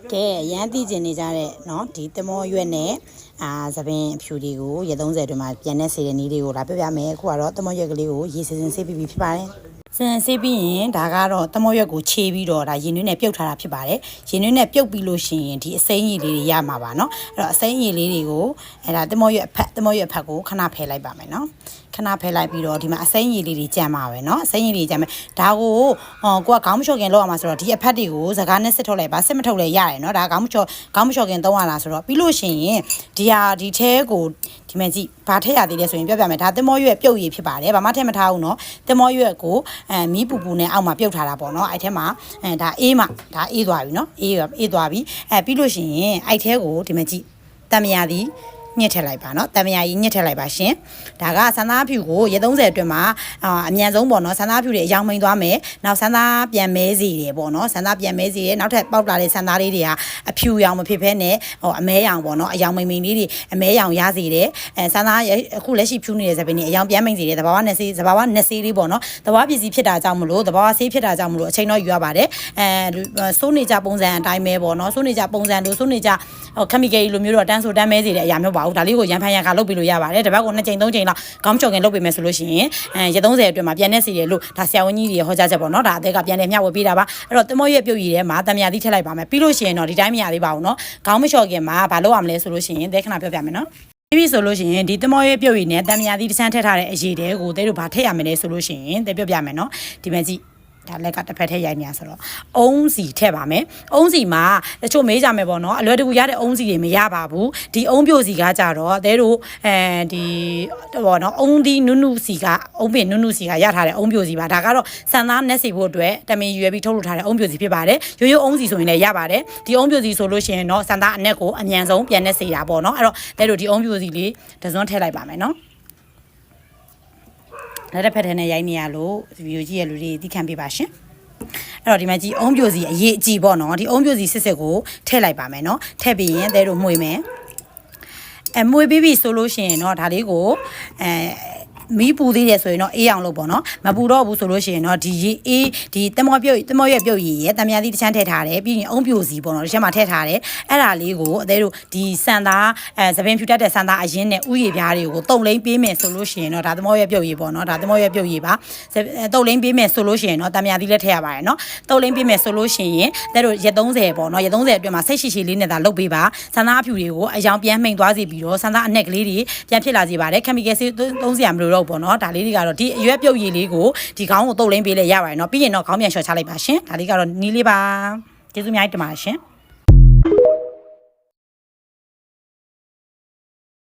ကဲရမ်းသိကျင်နေကြတဲ့เนาะဒီသမောရွက်နဲ့သပင်ဖြူတွေကိုရက်30အတွင်းမှာပြန်နေစေတဲ့နည်းလေးကိုလာပြပြမယ်အခုကတော့သမောရွက်ကလေးကိုရေစင်ဆေးပြီးဖြစ်ပါတယ်စင်ဆေးပြီးရင်ဒါကတော့သမောရွက်ကိုခြေပြီးတော့ဒါရင်နွေးနဲ့ပြုတ်ထားတာဖြစ်ပါတယ်ရင်နွေးနဲ့ပြုတ်ပြီးလို့ရှိရင်ဒီအစိမ်းရည်လေးတွေရမှာပါเนาะအဲ့တော့အစိမ်းရည်လေးတွေကိုအဲ့ဒါသမောရွက်အဖက်ကိုခဏဖယ်လိုက်ပါမယ်เนาะခဏဖယ်လိုက်ပြီးတော့ဒီမှာအစိမ်းရည်လေးတွေကြံပါပဲเนาะအစိမ်းရည်တွေကြံမယ်ဒါကိုကိုကခေါင်းမလျှော်ခင်လောက်အောင်မှာဆိုတော့ဒီအဖက်တွေကိုစကားနဲ့စစ်ထုတ်လိုက်ပါစစ်မထုတ်လဲရတယ်เนาะဒါခေါင်းမလျှော်ခင်သုံးရလားဆိုတော့ပြီးလို့ရှိရင်ဒီထဲကိုဒီမဲ့ကြည့်ဘာထည့်ရသေးလဲဆိုရင်ပြောပြမယ်ဒါသမောရွက်ပြုတ်ရည်ဖြစ်ပါတယ်ဘာမှထည့်မထားဘူးเนาะသမောရွက်ကိုမီးပူနဲ့အောက်မှာပြုတ်ထားတာပေါ့เนาะအဲ့ထဲမှာဒါအေးသွားပြီเนาะအေးသွားပြီပြီးလို့ရှိရင်အဲ့ထဲကိုဒီမဲ့ကြည့်တမယာသည်ညှစ်ထည့်လိုက်ပါเนาะတမယာကြီးညှစ်ထည့်လိုက်ပါရှင်ဒါကဆန်းသားဖြူကိုရက်30အတွင်းမှာအမြန်ဆုံးပေါ့เนาะဆန်းသားဖြူတွေအယောင်မိန်သွားမယ်နောက်ဆန်းသားပြန်မဲစီတယ်ပေါ့เนาะဆန်းသားပြန်မဲစီတယ်နောက်ထပ်ပေါက်လာတဲ့ဆန်းသားလေးတွေကအဖြူရောင်မဖြစ်ဖဲနဲ့အမဲရောင်ပေါ့เนาะအယောင်မိန်လေးတွေအမဲရောင်ရစေတယ်ဆန်းသားအခုလက်ရှိဖြူနေတဲ့သပင်တွေအယောင်ပြန်မိန်စေတယ်သဘာဝနဲ့ဆေးလေးပေါ့เนาะသဘာဝပစ္စည်းဖြစ်တာကြောင့်မလို့သဘာဝဆေးဖြစ်တာကြောင့်မလို့အချိန်တော့ယူရပါတယ်စိုးနေကြပုံစံအတိုင်းပဲပေါ့เนาะစိုးနေကြပုံစံလို့စိုးနေကြခမီကယ်လိုမျိုးတော့တန်းဆိုတန်းမဲစေတဲ့အရာမျိုးပါဘူးဒါလေးကိုရန်ဖန်ရန်ခါလုပ်ပြီးလို့ရပါတယ်တပတ်ကို2ချိန်3ချိန်လောက်ခေါင်းချော်ခင်လုပ်ပေးမယ်ဆိုလို့ရှိရင်ရက်30အတွင်းမှာပြန်နေစီတယ်လို့ဒါဆရာဝန်ကြီးတွေဟောကြားချက်ပေါ့နော်ဒါအသက်ကပြန်နေမျှဝေပေးတာပါအဲ့တော့သမောရွက်ပြုတ်ရည်ထဲမှာတမယာသီးထည့်လိုက်ပါမယ်ပြီးလို့ရှိရင်တော့ဒီတိုင်းမရသေးပါဘူးနော်ခေါင်းမလျှော်ခင်မှာဘာလုပ်ရမလဲဆိုလို့ရှိရင်သဲခဏပြောပြမယ်နော်ပြီးဆိုလို့ရှိရင်ဒီသမောရွက်ပြုတ်ရည်နဲ့တမယာသီးတစ်ချမ်းထည့်ထားတဲ့အရည်တွေကိုသဲတို့ဘာထည့်ရမလဲဆိုလို့ရှိရင်သဲပြောပြမယ်နော်ဒီမဲ့ကြည့်ဒါလက်ကတစ်ဖက်ထဲရိုက်နေရဆိုတော့အုံးစီထည့်ပါမယ်အုံးစီမှာတချို့မေးကြမယ်ပေါ့နော်အလွယ်တကူရတဲ့အုံးစီတွေမရပါဘူးဒီအုံးပြိုစီကကြတော့တဲတို့ဒီပေါ့နော်အုံးဒီနုနုစီကအုံးပင်နုနုစီကရထားတဲ့အုံးပြိုစီပါဒါကတော့ဆန်သားနဲ့စီဖို့အတွက်တမင်ရွယ်ပြီးထုတ်လုပ်ထားတဲ့အုံးပြိုစီဖြစ်ပါတယ်ရိုးရိုးအုံးစီဆိုရင်လည်းရပါတယ်ဒီအုံးပြိုစီဆိုလို့ရှိရင်တော့ဆန်သားအနက်ကိုအမြန်ဆုံးပြန်နေစေတာပေါ့နော်အဲ့တော့တဲတို့ဒီအုံးပြိုစီလေးတစွန်းထည့်လိုက်ပါမယ်နော်လက်တစ်ဖက်ထဲနဲ့ရိုက်နေရလို့ဗီဒီယိုကြည့်ရလူတွေသိခံပေးပါရှင်အဲ့တော့ဒီမှာကြည့်အုံးပြိုစီအရေးအကြီးပေါ့နော်ဒီအုံးပြိုစီစစ်ကိုထည့်လိုက်ပါမယ်နော်ထည့်ပြီးရင်တဲတို့မှွေမယ်မှွေပြီးပြီဆိုလို့ရှိရင်တော့ဒါလေးကိုမီးပူသေးတယ်ဆိုရင်တော့အေးအောင်လုပ်ပေါ့နော်မပူတော့ဘူးဆိုလို့ရှိရင်တော့ဒီဒီသမောရွက်ပြုတ်ရည်ရဲ့တမယာသီးတစ်ချမ်းထည့်ထားတယ်ပြီးရင်အုံးပြိုစီပေါ့နော်ဒီချက်မှာထည့်ထားတယ်အဲ့ဒါလေးကိုအသေးတို့ဒီစံသားသပင်ဖြူတတ်တဲ့စံသားအရင်နဲ့ဥယျာဉ်ပြားတွေကိုတုံလိမ့်ပေးမယ်ဆိုလို့ရှိရင်တော့ဒါသမောရွက်ပြုတ်ရည်ပေါ့နော်ဒါသမောရွက်ပြုတ်ရည်ပါတုံလိမ့်ပေးမယ်ဆိုလို့ရှိရင်တော့တမယာသီးလည်းထည့်ရပါတယ်နော်တုံလိမ့်ပေးမယ်ဆိုလို့ရှိရင်အသေးတို့ရက်30ပေါ့နော်ရက်30အတွင်းမှာစိတ်ရှိလေးနဲ့သာလုပ်ပေးပါစံသားအဖြူတွေကိုအယောင်ပြန်မှိန်သွားစေပြီးတော့စံသားအနက်ကလေးတွေပြန်ဖြစ်လာစေပါတယ်ခမီကယ်ဆေးသုံးစရာမလိုတော့ပေါ့နော်ဒါလေးတွေကတော့ဒီအရွက်ပြုတ်ရည်လေးကိုဒီခေါင်းကိုတုပ်လိမ့်ပေးလဲရပါတယ်เนาะပြီးရင်တော့ခေါင်းပြန်လျှော်ချလိုက်ပါရှင်ဒါလေးကတော့နီးလေးပါကျေးဇူးအများကြီးတင်ပါတယ်ရှင်